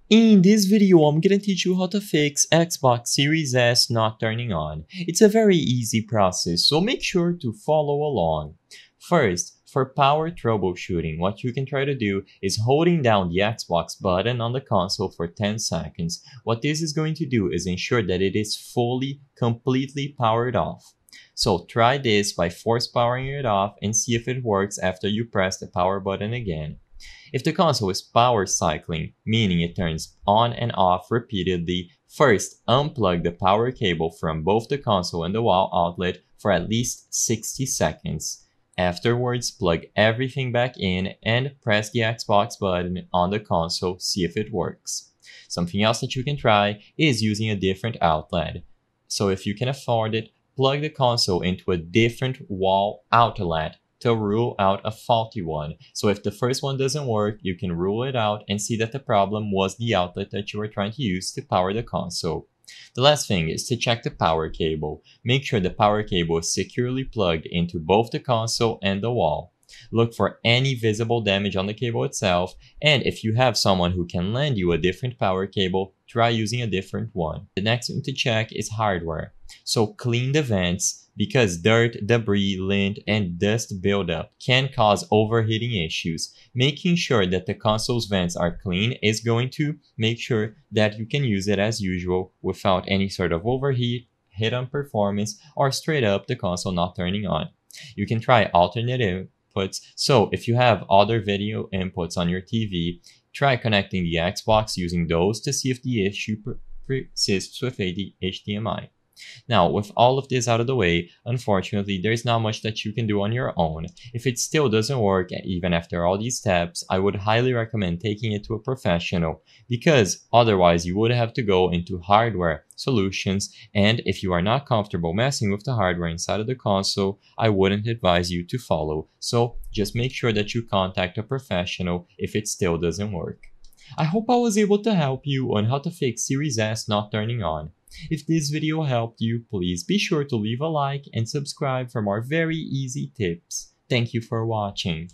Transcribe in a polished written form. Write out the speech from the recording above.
In this video, I'm gonna teach you how to fix Xbox Series S not turning on. It's a very easy process, so make sure to follow along. First, for power troubleshooting, what you can try to do is holding down the Xbox button on the console for 10 seconds. What this is going to do is ensure that it is completely powered off. So try this by force powering it off and see if it works after you press the power button again. If the console is power cycling, meaning it turns on and off repeatedly, first unplug the power cable from both the console and the wall outlet for at least 60 seconds. Afterwards, plug everything back in and press the Xbox button on the console, see if it works. Something else that you can try is using a different outlet. So if you can afford it, plug the console into a different wall outlet to rule out a faulty one. So if the first one doesn't work, you can rule it out and see that the problem was the outlet that you were trying to use to power the console. The last thing is to check the power cable. Make sure the power cable is securely plugged into both the console and the wall. Look for any visible damage on the cable itself, and if you have someone who can lend you a different power cable, try using a different one. The next thing to check is hardware. So clean the vents, because dirt, debris, lint, and dust buildup can cause overheating issues. Making sure that the console's vents are clean is going to make sure that you can use it as usual without any sort of overheat, hit on performance, or straight up the console not turning on. You can try alternate inputs. So if you have other video inputs on your TV, try connecting the Xbox using those to see if the issue persists with HDMI. Now, with all of this out of the way, unfortunately, there's not much that you can do on your own. If it still doesn't work, even after all these steps, I would highly recommend taking it to a professional, because otherwise you would have to go into hardware solutions, and if you are not comfortable messing with the hardware inside of the console, I wouldn't advise you to follow. So just make sure that you contact a professional if it still doesn't work. I hope I was able to help you on how to fix Series S not turning on. If this video helped you, please be sure to leave a like and subscribe for more very easy tips. Thank you for watching.